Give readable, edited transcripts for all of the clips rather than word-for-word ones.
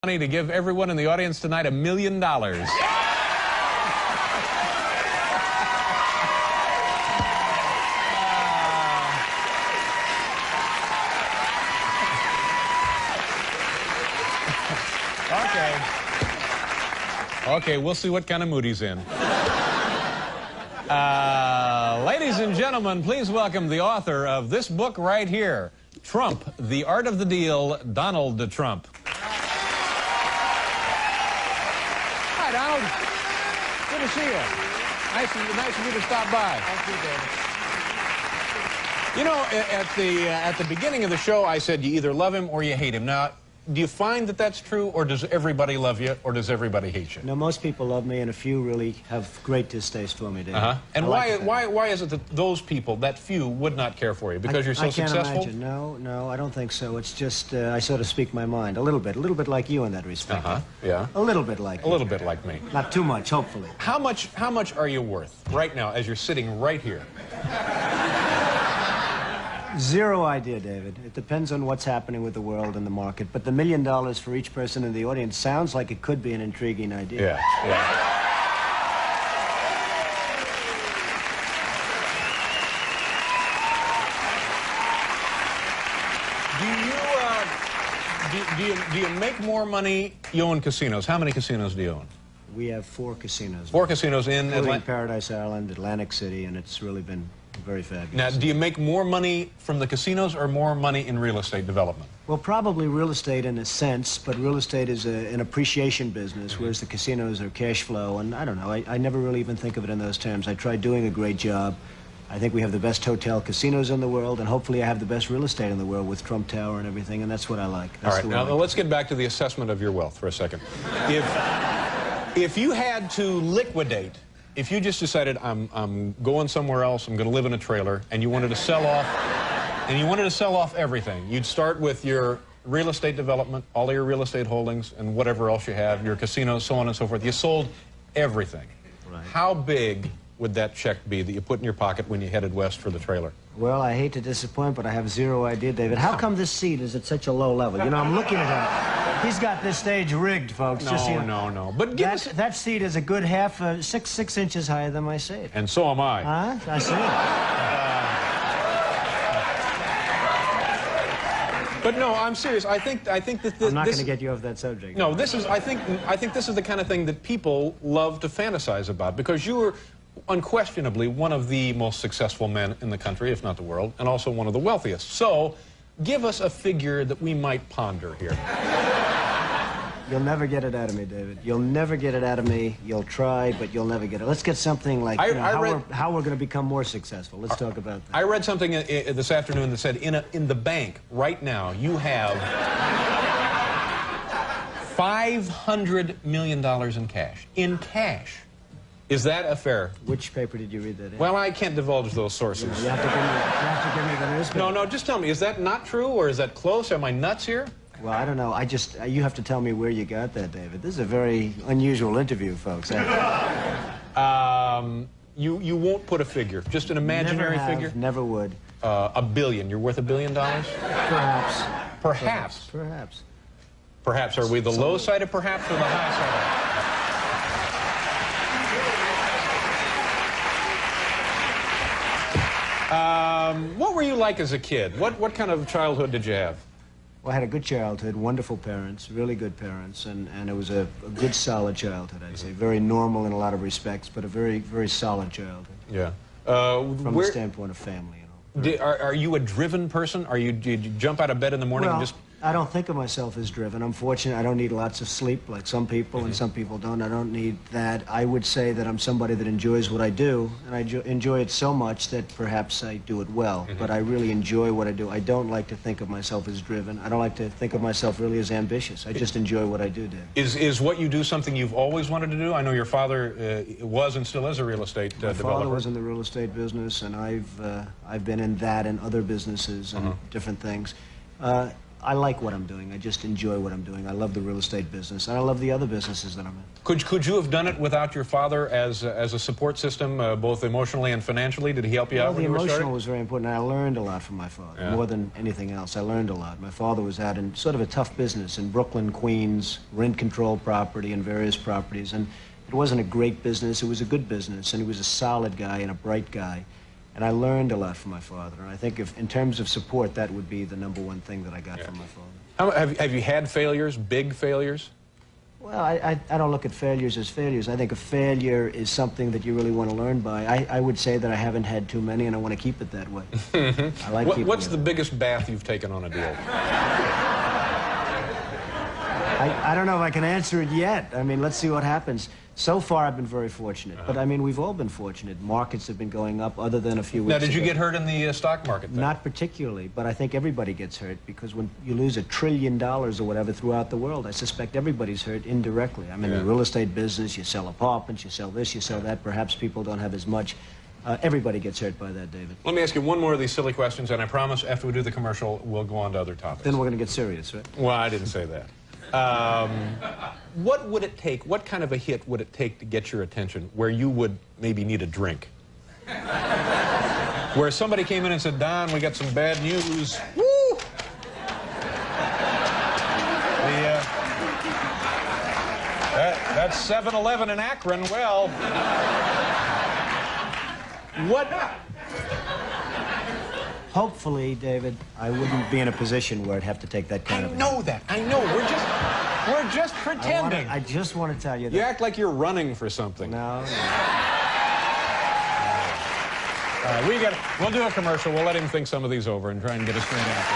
money to give everyone in the audience tonight $1 million. Okay, we'll see what kind of mood he's in. Ladies and gentlemen, please welcome the author of this book right here, Trump, The Art of the Deal, Donald Trump. Hi, Donald. Good to see you. Nice of you to stop by. Thank you, David. You know, at the beginning of the show, I said you either love him or you hate him. Now, do you find that that's true, or does everybody love you, or does everybody hate you? No, most people love me, and a few really have great distaste for me, David. And why is it that those people, that few, would not care for you? Because you're so successful? I can't imagine. No, I don't think so. It's just I sort of speak my mind a little bit like you in that respect. Yeah. A little bit like a little bit like me. Not too much, hopefully. How much are you worth right now, as you're sitting right here? Zero idea, David. It depends on what's happening with the world and the market. But the $1 million for each person in the audience sounds like it could be an intriguing idea. Yeah. Do you make more money? You own casinos. How many casinos do you own? We have 4 casinos. 4 casinos in Paradise Island, Atlantic City, and it's really been very fabulous. Now, do you make more money from the casinos or more money in real estate development? Well, probably real estate in a sense, but real estate is an appreciation business, whereas the casinos are cash flow, and I don't know, I never really even think of it in those terms. I tried doing a great job. I think we have the best hotel casinos in the world, and hopefully I have the best real estate in the world with Trump Tower and everything, and that's what I like. All right, now let's get back to the assessment of your wealth for a second. If you had to liquidate, if you just decided I'm going somewhere else, I'm going to live in a trailer, and you wanted to sell off, everything, you'd start with your real estate development, all of your real estate holdings, and whatever else you have, your casinos, so on and so forth. You sold everything. Right. How big would that check be that you put in your pocket when you headed west for the trailer? Well, I hate to disappoint, but I have zero idea, David. How come this seat is at such a low level? You know, I'm looking at him. He's got this stage rigged, folks. No. But that seat is a good half, 6 inches higher than my seat. And so am I. Huh? I see. But no, I'm serious. I think that this... I'm not going to get you off that subject. No, this is... I think this is the kind of thing that people love to fantasize about, because you were unquestionably one of the most successful men in the country, if not the world, and also one of the wealthiest. So, give us a figure that we might ponder here. You'll never get it out of me, David. You'll never get it out of me. You'll try, but you'll never get it. Let's get something like how we're going to become more successful. Let's talk about that. I read something this afternoon that said in the bank right now you have $500 million in cash. In cash. Is that a fair? Which paper did you read that in? Well, I can't divulge those sources. You have to give me the newspaper. No, just tell me, is that not true, or is that close? Am I nuts here? Well, I don't know. You have to tell me where you got that, David. This is a very unusual interview, folks. You won't put a figure, just an imaginary figure? Never would. $1 billion. You're worth $1 billion? Perhaps. Perhaps. Perhaps. Are we the low side of perhaps or the high side of? What were you like as a kid? What kind of childhood did you have? Well, I had a good childhood, wonderful parents, really good parents, and it was a good, solid childhood, I'd say. Very normal in a lot of respects, but a very, very solid childhood. Yeah. From the standpoint of family, you know. Are you a driven person? Do you jump out of bed in the morning and just... I don't think of myself as driven. I'm fortunate. I don't need lots of sleep like some people, and some people don't. I don't need that. I would say that I'm somebody that enjoys what I do, and I enjoy it so much that perhaps I do it well. But I really enjoy what I do. I don't like to think of myself as driven. I don't like to think of myself really as ambitious. I just enjoy what I do, Dave. Is what you do something you've always wanted to do? I know your father was and still is a real estate developer. My father was in the real estate business, and I've been in that and other businesses and different things. I like what I'm doing. I just enjoy what I'm doing. I love the real estate business, and I love the other businesses that I'm in. Could you have done it without your father as a support system, both emotionally and financially? Did he help you out when you were starting? The emotional was very important. I learned a lot from my father, more than anything else. I learned a lot. My father was out in sort of a tough business in Brooklyn, Queens, rent-control property and various properties, and it wasn't a great business. It was a good business, and he was a solid guy and a bright guy. And I learned a lot from my father. And I think in terms of support, that would be the #1 thing that I got from my father. Have you had failures, big failures? Well, I don't look at failures as failures. I think a failure is something that you really want to learn by. I would say that I haven't had too many, and I want to keep it that way. I like keeping What's the biggest bath you've taken on a deal? I don't know if I can answer it yet. I mean, let's see what happens. So far, I've been very fortunate. But, I mean, we've all been fortunate. Markets have been going up other than a few weeks ago. Now, did you get hurt in the stock market then? Not particularly, but I think everybody gets hurt because when you lose $1 trillion or whatever throughout the world, I suspect everybody's hurt indirectly. I'm in the real estate business. You sell apartments, you sell this, you sell that. Perhaps people don't have as much. Everybody gets hurt by that, David. Let me ask you one more of these silly questions, and I promise after we do the commercial, we'll go on to other topics. Then we're going to get serious, right? Well, I didn't say that. What would it take, what kind of a hit would it take to get your attention where you would maybe need a drink? Where somebody came in and said, Don, we got some bad news. Woo! That's 7-Eleven in Akron. Well, what? Hopefully, David, I wouldn't be in a position where I'd have to take that kind of... I know that. I know. We're just pretending. I just want to tell you that. You act like you're running for something. No. We'll do a commercial. We'll let him think some of these over and try and get a straight answer.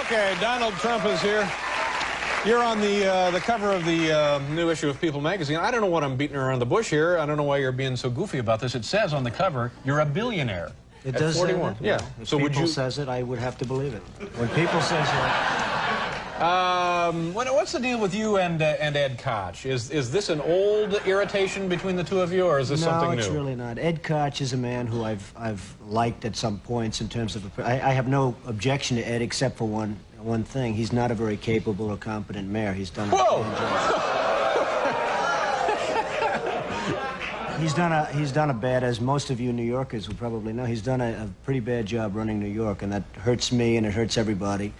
Okay, Donald Trump is here. You're on the cover of the new issue of People magazine. I don't know what I'm beating around the bush here. I don't know why you're being so goofy about this. It says on the cover, you're a billionaire. It does say that? Yeah. Well, if people says it, I would have to believe it. When people says it... What's the deal with you and Ed Koch? Is this an old irritation between the two of you, or is this something new? No, it's really not. Ed Koch is a man who I've liked at some points in terms of... I have no objection to Ed except for one thing. He's not a very capable or competent mayor. He's done... Whoa! He's done a bad, as most of you New Yorkers would probably know, he's done a pretty bad job running New York, and that hurts me and it hurts everybody.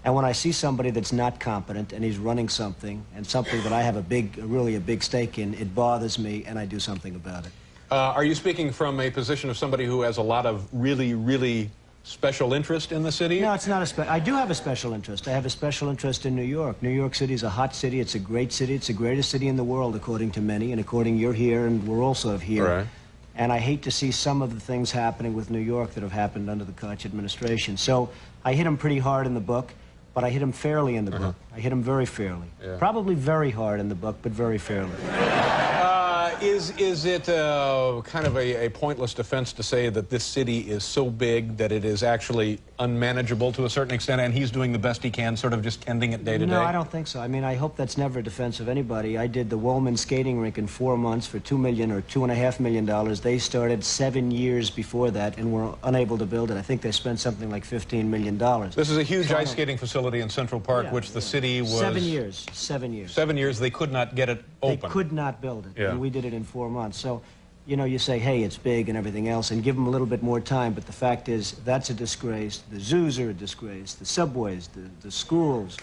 And when I see somebody that's not competent and he's running something, and something that I have really a big stake in, it bothers me and I do something about it. Are you speaking from a position of somebody who has a lot of really, really special interest in the city? No, it's not I do have a special interest. I have a special interest in New York. New York City is a hot city. It's a great city. It's the greatest city in the world, according to many, and according you're here, and we're also here. Right. And I hate to see some of the things happening with New York that have happened under the Koch administration. So I hit him pretty hard in the book, but I hit him fairly in the book. I hit him very fairly. Yeah. Probably very hard in the book, but very fairly. Is it kind of a pointless defense to say that this city is so big that it is actually unmanageable to a certain extent, and he's doing the best he can, sort of just tending it day to day? No, I don't think so. I mean, I hope that's never a defense of anybody. I did the Woolman skating rink in 4 months for $2 million or $2.5 million. They started 7 years before that and were unable to build it. I think they spent something like $15 million. This is a huge ice skating facility in Central Park, which the city was... 7 years. 7 years. 7 years, they could not get it open. They could not build it, yeah. And we did it in 4 months. So, you know, you say, hey, it's big and everything else, and give them a little bit more time, but the fact is, that's a disgrace. The zoos are a disgrace. The subways, the schools.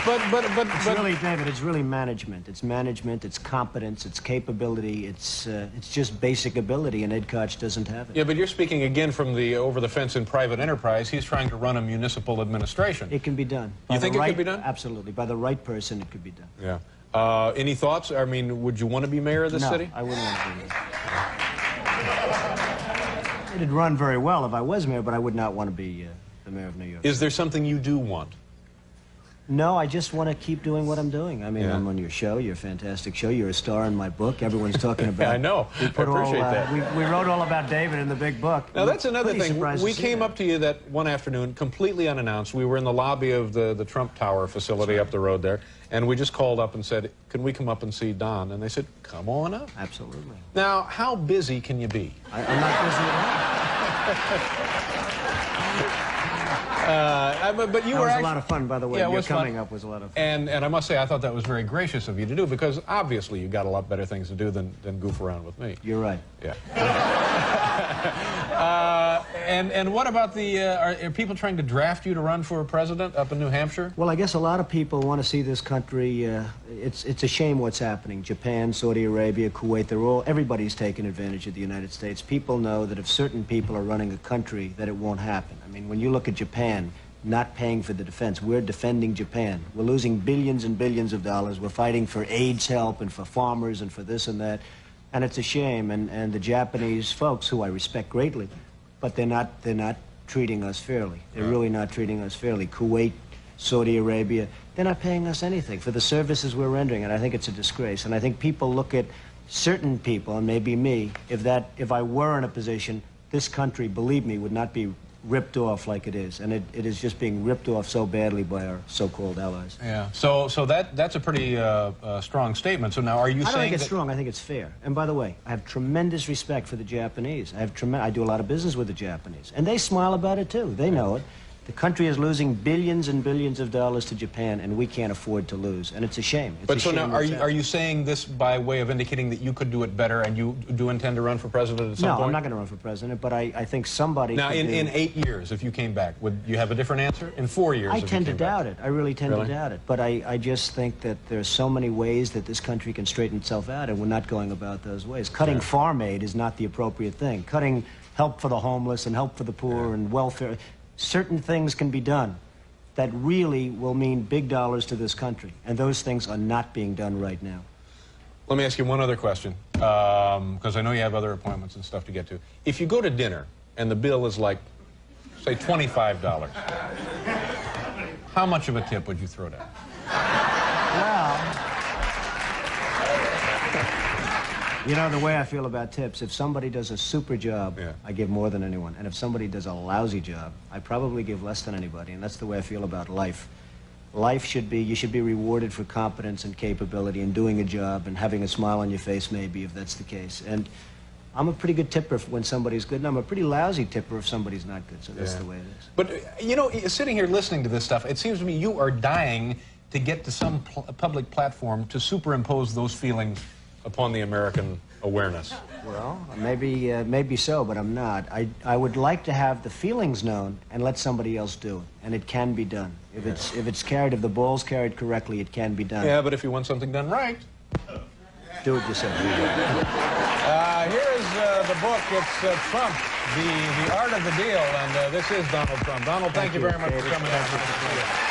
But it's really, David, it's really management. It's management, it's competence, it's capability, it's just basic ability, and Ed Koch doesn't have it. Yeah, but you're speaking again from the over-the-fence in private enterprise. He's trying to run a municipal administration. It can be done. You think it could be done? Absolutely. By the right person, it could be done. Yeah. Any thoughts? I mean, would you want to be mayor of this city? No, I wouldn't want to be mayor. It'd run very well if I was mayor, but I would not want to be the mayor of New York. Is there something you do want? No, I just want to keep doing what I'm doing. I mean, Yeah. I'm on your show. You're a fantastic show. You're a star in my book. Everyone's talking about. Yeah, I know. I appreciate that. We wrote all about David in the big book. Now, that's another Pretty thing. surprised We to see came that. up to you that one afternoon, completely unannounced. We were in the lobby of the Trump Tower facility up the road there, and we just called up and said, can we come up and see Don? And they said, come on up. Absolutely. Now, how busy can you be? I'm not busy at But you all. That were was actually, a lot of fun, by the way. Yeah, it Your was fun. coming up was a lot of fun. And I must say, I thought that was very gracious of you to do, because obviously you got a lot better things to do than goof around with me. You're right. Yeah. And what about the, are people trying to draft you to run for president up in New Hampshire? Well, I guess a lot of people want to see this country. It's a shame what's happening. Japan, Saudi Arabia, Kuwait, everybody's taking advantage of the United States. People know that if certain people are running a country, that it won't happen. I mean, when you look at Japan, not paying for the defense, we're defending Japan. We're losing billions and billions of dollars. We're fighting for AIDS help and for farmers and for this and that. And it's a shame. And the Japanese folks, who I respect greatly, but they're not treating us fairly. They're really not treating us fairly. Kuwait, Saudi Arabia, they're not paying us anything for the services we're rendering, and I think it's a disgrace. And I think people look at certain people, and maybe me, if I were in a position, this country, believe me, would not be ripped off like it is. And it is just being ripped off so badly by our so-called allies. Yeah. So that's a pretty strong statement. So now, are you I don't saying think it's that... strong. I think it's fair. And by the way, I have tremendous respect for the Japanese. I do a lot of business with the Japanese, and they smile about it too. They know it. The country is losing billions and billions of dollars to Japan, and we can't afford to lose. And it's a shame. It's But a so shame now, are what's you saying this by way of indicating that you could do it better, and you do intend to run for president at some point? No, I'm not going to run for president, but I think somebody. Now, could in 8 years, if you came back, would you have a different answer? In 4 years, I if you tend to came back? doubt it. I really tend Really? to doubt it. But I just think that there are so many ways that this country can straighten itself out, and we're not going about those ways. Cutting farm aid is not the appropriate thing. Cutting help for the homeless and help for the poor and welfare. Certain things can be done that really will mean big dollars to this country, and those things are not being done right now. Let me ask you one other question, because I know you have other appointments and stuff to get to. If you go to dinner and the bill is like, say, $25, how much of a tip would you throw down? Well, you know, the way I feel about tips, if somebody does a super job, Yeah. I give more than anyone. And if somebody does a lousy job, I probably give less than anybody. And that's the way I feel about life. Life should be, you should be rewarded for competence and capability and doing a job and having a smile on your face, maybe, if that's the case. And I'm a pretty good tipper when somebody's good, and I'm a pretty lousy tipper if somebody's not good. So that's the way it is. But, you know, sitting here listening to this stuff, it seems to me you are dying to get to some public platform to superimpose those feelings upon the American awareness. Well, maybe so, but I'm not. I would like to have the feelings known and let somebody else do it, and it can be done. If the ball's carried correctly, it can be done. Yeah, but if you want something done right. Do it yourself. Here is the book. It's Trump, the Art of the Deal, and this is Donald Trump. Donald, thank you very much for coming out.